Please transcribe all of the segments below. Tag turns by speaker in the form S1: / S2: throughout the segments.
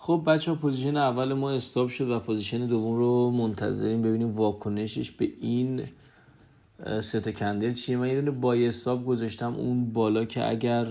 S1: خب بچه ها، پوزیشن اول ما استاپ شد و پوزیشن دوم رو منتظریم ببینیم واکنشش به این ست کندل چیه. من یه دونه بای استاپ گذاشتم اون بالا که اگر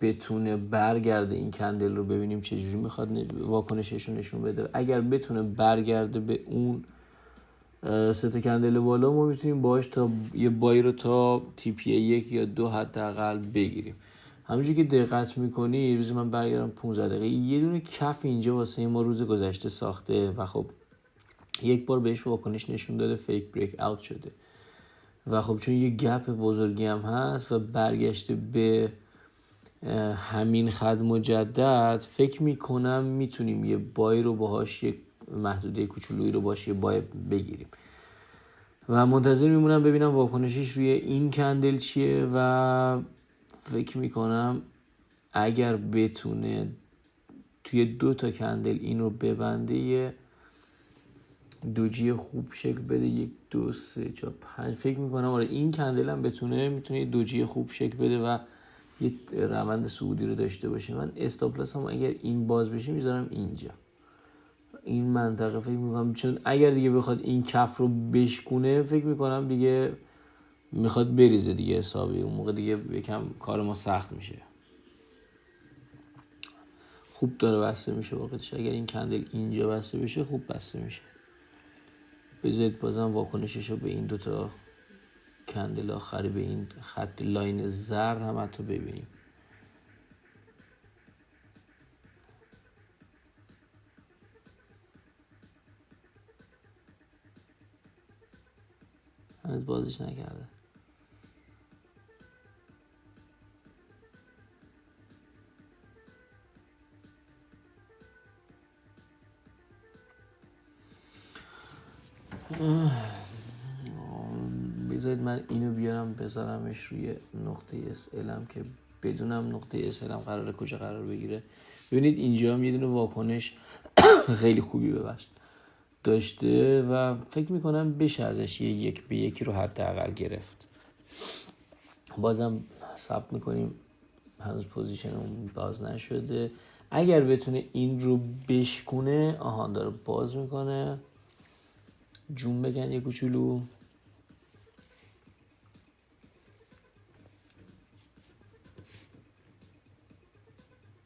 S1: بتونه برگرده این کندل رو ببینیم چجوری میخواد واکنشش رو نشون بده. اگر بتونه برگرده به اون ست کندل بالا، ما میتونیم باهاش تا یه بای رو تا TP 1 یا 2 حداقل بگیریم. همونجوری که دقت میکنی، روز من برگردم 15 دقیقه، یه دونه کف اینجا واسه ما روز گذشته ساخته و خب یک بار بهش واکنش نشون داده، فیک بریک اوت شده و خب چون یه گپ بزرگی هم هست و برگشته به همین خط مجدد، فکر میکنم میتونیم یه بای رو باهاش، یه محدوده کوچولویی رو باشه یه بای بگیریم و منتظر میمونم ببینم واکنشش روی این کندل چیه و فکر میکنم اگر بتونه توی 2 تا کندل این رو ببنده، یه دوجی خوب شکل بده، 1 2 3 4 5، فکر میکنم آره این کندل هم میتونه یه دوجی خوب شکل بده و یه روند صعودی رو داشته باشه. من استاپ لاس هم اگر این باز بشه میذارم اینجا، این منطقه. فکر میکنم چون اگر دیگه بخواد این کف رو بشکونه، فکر میکنم دیگه میخواد بریزه دیگه حسابی، اون موقع دیگه یکم کار ما سخت میشه. خوب داره بسته میشه واقعیتش. اگر این کندل اینجا بسته بشه خوب بسته میشه. بذارید بازم واکنشش رو به این 2 تا کندل آخری، به این خط لاین زرد هم حتی ببینیم. هنوز بازش نکرده. بذارید من اینو بیارم بذارمش روی نقطه SL که بدونم نقطه SL قراره کجا قرار بگیره. ببینید اینجا هم یه دونه واکنش خیلی خوبی ببست داشته و فکر میکنم بشه ازش یه 1-1 رو حداقل گرفت. بازم ثبت میکنیم هنوز پوزیشن اون باز نشده. اگر بتونه این رو بشکونه، داره باز میکنه، جون بگن یه کوچولو.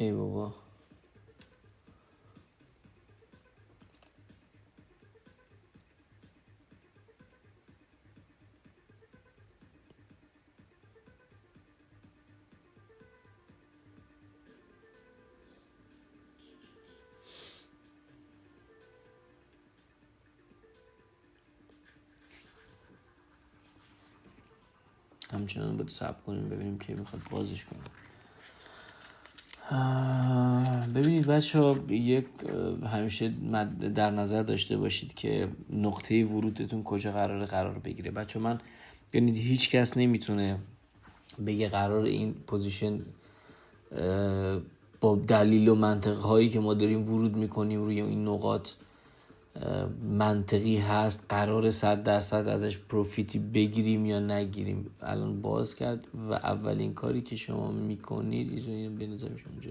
S1: ای بابا، همچنان باید صبر کنیم ببینیم که میخواد بازش کنیم. ببینید بچه ها، همیشه در نظر داشته باشید که نقطه ورودتون کجا قرار بگیره. بچه من ببینید هیچ کس نمیتونه بگه قرار این پوزیشن با دلیل و منطق هایی که ما داریم ورود میکنیم روی این نقاط منطقی هست، قرار 100% ازش پروفیتی بگیریم یا نگیریم. الان باز کرد و اولین کاری که شما میکنید، اینو بنظرمش اونجا،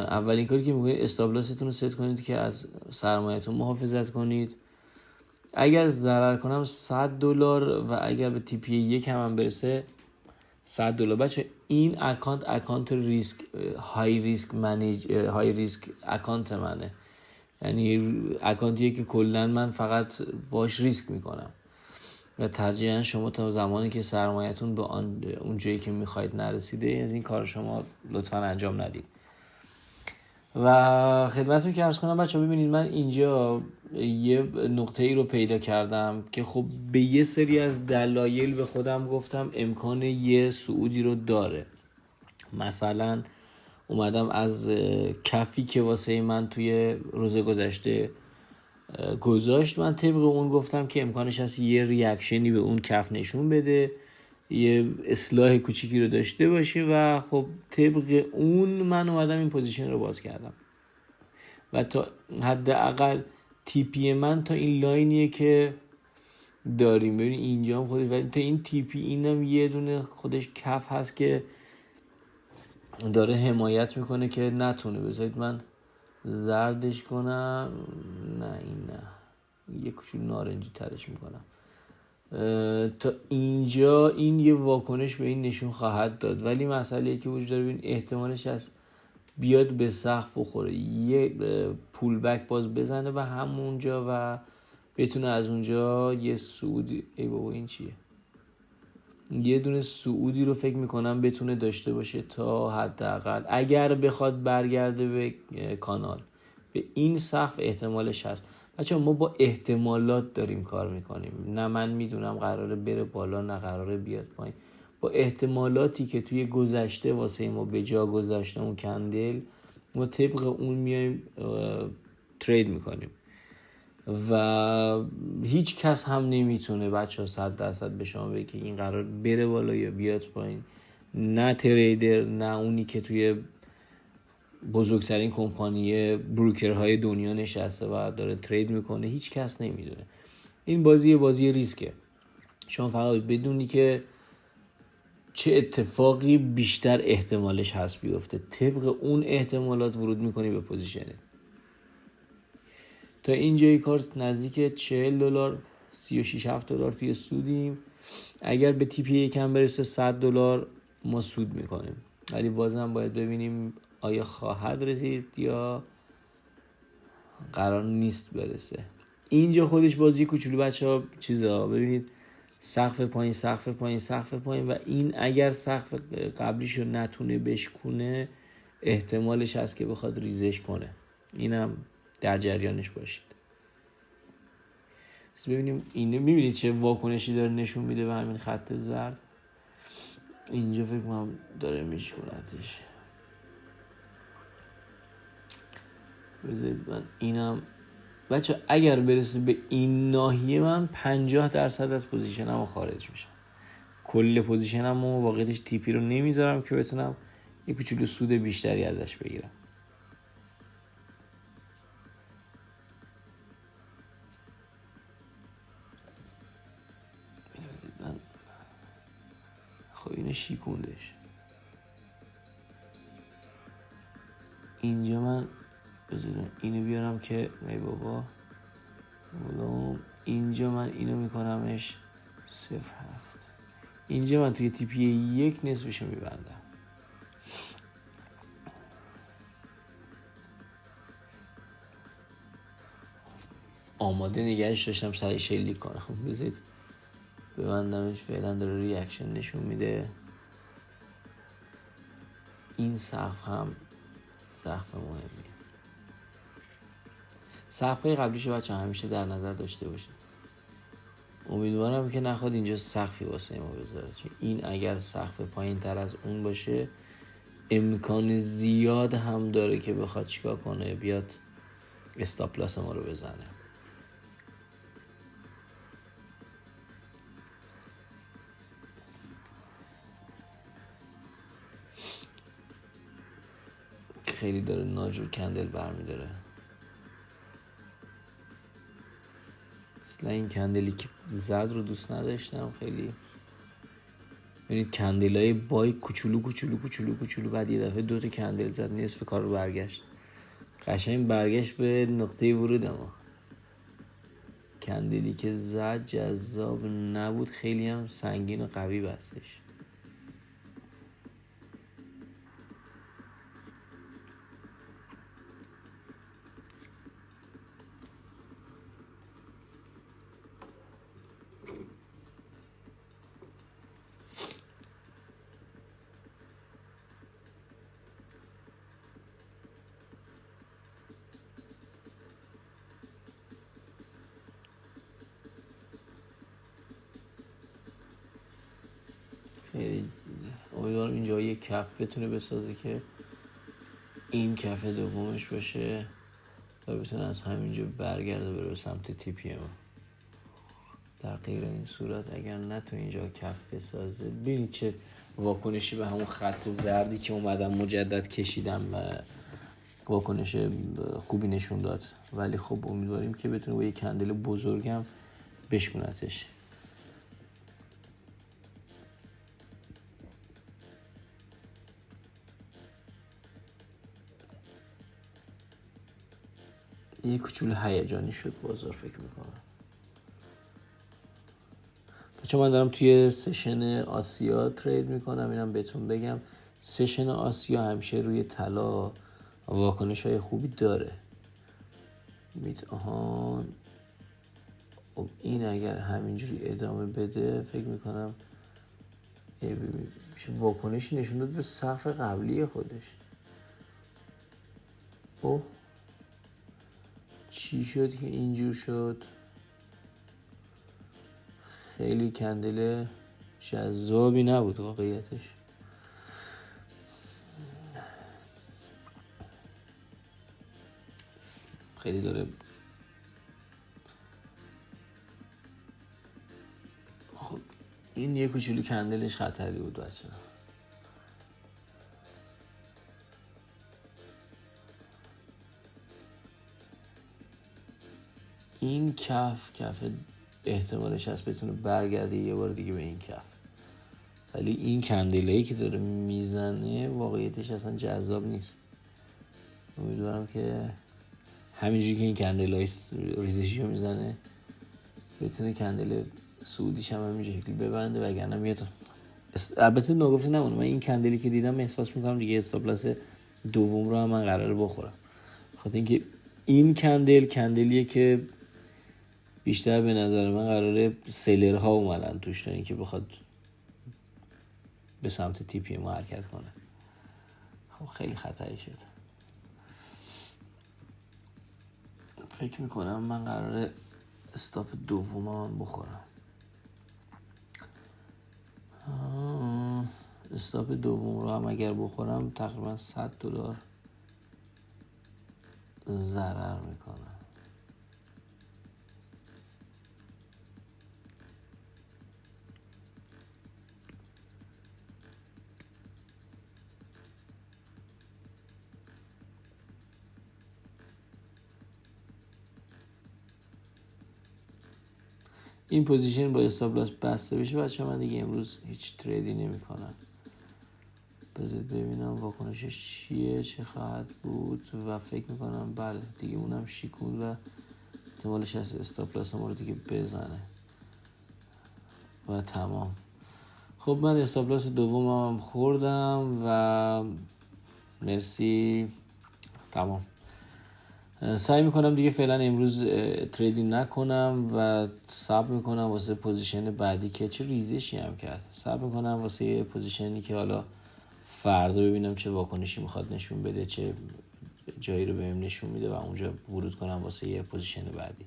S1: اولین کاری که میکنید استاپ لاستون رو ست کنید که از سرمایه‌تون محافظت کنید. اگر ضرر کنم $100 و اگر به TP 1 هم برسه $100. بچه این اکانت ریسک، های ریسک اکانت منه، یعنی اکانتیه که کلا من فقط باش ریسک میکنم و ترجیحاً شما تا زمانی که سرمایه‌تون به اون جایی که میخواید نرسیده، از این کار شما لطفاً انجام ندید. و خدمتتون که عرض کنم بچه ببینید، من اینجا یه نقطه ای رو پیدا کردم که خب به یه سری از دلایل به خودم گفتم امکان یه صعودی رو داره. مثلا اومدم از کفی که واسه من توی روز گذشته گذاشت، من طبق اون گفتم که امکانش هست یه ریاکشنی به اون کف نشون بده، یه اصلاح کوچیکی رو داشته باشه و خب طبق اون من اومدم این پوزیشن رو باز کردم و تا حداقل TP من تا این لاینیه که داریم. ببین اینجا هم خودش، ولی تا این TP اینم یه دونه خودش کف هست که داره حمایت میکنه که نتونه. بذارید من زردش کنم، نه این نه، یه کوچولو نارنجی ترش میکنم. تا اینجا این یه واکنش به این نشون خواهد داد، ولی مسئله که وجود داره، ببین احتمالش هست بیاد به سقف بخوره، یه پول بک باز بزنه به همونجا و بتونه از اونجا یه صعودی، ای بابا این چیه، یه دونه صعودی رو فکر میکنم بتونه داشته باشه تا حداقل اگر بخواد برگرده به کانال، به این سقف احتمالش هست. بچه ما با احتمالات داریم کار میکنیم، نه من میدونم قراره بره بالا نه قراره بیاد پایین، با احتمالاتی که توی گذشته واسه ما به جا گذاشته اون کندل، ما طبق اون میایم ترید میکنیم و هیچ کس هم نمیتونه بچه ها 100% به شما بگه که این قرار بره بالا یا بیاد پایین، نه تریدر نه اونی که توی بزرگترین کمپانی بروکرهای دنیا نشسته و داره ترید میکنه، هیچ کس نمیدونه. این بازی ریسکه، شما فقط بدونی که چه اتفاقی بیشتر احتمالش هست بیفته، طبق اون احتمالات ورود میکنی به پوزیشنه. تا اینجای کار نزدیک $40 $36-7 توی سودیم. اگر به تیپی یکم برسه $100 ما سود میکنیم، ولی بازم باید ببینیم آیا خواهد رسید یا قرار نیست برسه. اینجا خودش بازی کوچولو بچه ها چیزا ببینید، سقف پایین سقف پایین سقف پایین، و این اگر سقف قبلیشو نتونه بشکونه احتمالش هست که بخواد ریزش کنه، اینم در جریانش باشید. ببینیم اینو میبینید چه واکنشی داره نشون میده به همین خط زرد. اینجا فکر کنم داره میشکنتش. بذارید من اینم بچه اگر برسه به این ناحیه من 50% از پوزیشنم رو خارج میشم. کل پوزیشنم رو واقعیتش تیپی رو نمیذارم که بتونم یک کوچولو سود بیشتری ازش بگیرم. خب اینو شیکوندش. اینجا من بذارم اینو بیارم که ای بابا، اینجا من اینو میکنمش 0.7. اینجا من توی تیپی 1 نصفشو میبندم. آماده نگهش داشتم سری شلیک کنم. بذارید ببندمش، فعلا داره ریاکشن نشون میده. این سقف هم سقف مهمیه. سقف‌های قبلیشو بچه همیشه در نظر داشته باشید. امیدوارم که نخواد اینجا سقفی واسه ما بذاره، چون این اگر سقف پایین تر از اون باشه امکان زیاد هم داره که بخواد چیکار کنه، بیاد استاپ لاس ما رو بزنه. خیلی داره ناجور کندل برمیداره. اصلا این کندلی که زرد رو دوست نداشتم خیلی. ببینید کندلای بای کوچولو کوچولو کوچولو کوچولو، بعد یه دفعه 2 تا کندل زد، نصف کار رو برگشت. قشنگ برگشت به نقطه ورود. ما کندلی که زد جذاب نبود، خیلی هم سنگین و قوی بستش. امیدوارم اینجا یه کف بتونه بسازه که این کف دومش باشه و بتونه از همینجا برگرده بره سمت تیپی ما. در غیر این صورت اگر نتونه اینجا کف بسازه، ببینید چه واکنشی به همون خط زردی که اومدم مجدد کشیدم و واکنش خوبی نشون داد. ولی خب امیدواریم که بتونه با یه کندل بزرگم بشکونتش. یه کوچولو هیجانی شد بازار فکر میکنم. بچه من دارم توی سشن آسیا ترید میکنم. اینم بهتون بگم سشن آسیا همیشه روی طلا واکنش های خوبی داره. این اگر همینجوری ادامه بده فکر میکنم واکنشی نشون داد به صف قبلی خودش. چی شد که اینجور شد؟ خیلی کندل جذابی نبود واقعیتش. خیلی داره خب این یه کوچولو کندلش خطری بود بچه. این کف احتمالش هست بتونه برگرده یه بار دیگه به این کف، ولی این کندلایی که داره میزنه واقعیتش اصلا جذاب نیست. امیدوارم که همینجوری که این کندلای ریزشی رو میزنه بتونه کندل سعودیش هم همین شکلی ببنده، وگرنه میاد. البته ناگفته نمونه من این کندلی که دیدم احساس میکنم دیگه استاپ لاس دوم رو هم من قراره بخورم، خاطر اینکه این کندلیه که بیشتر به نظر من قراره سیلرها اومدن توش تا اینکه بخواد به سمت تی پی ما حرکت کنه. خب خیلی خطایی شد. فکر میکنم من قراره استاپ دوم بخورم. استاپ دوم رو هم اگر بخورم تقریبا $100 ضرر میکنم. این پوزیشن با استاپ لاس بسته بشه بچه من دیگه امروز هیچ تریدی نمی کنم. بذارید ببینم واکنشش چیه، چه خواهد بود و فکر میکنم بله دیگه اونم شیکون و احتمالش هست استاپ لاس ما رو دیگه بزنه و تمام. خب من استاپ لاس دومم خوردم و مرسی، تمام. سعی میکنم دیگه فعلا امروز تریدینگ نکنم و صبر میکنم واسه پوزیشن بعدی که چه ریزشی هم کرد. صبر میکنم واسه پوزیشنی که حالا فردا ببینم چه واکنشی میخواد نشون بده، چه جایی رو بهم نشون میده و اونجا ورود کنم واسه یه پوزیشن بعدی.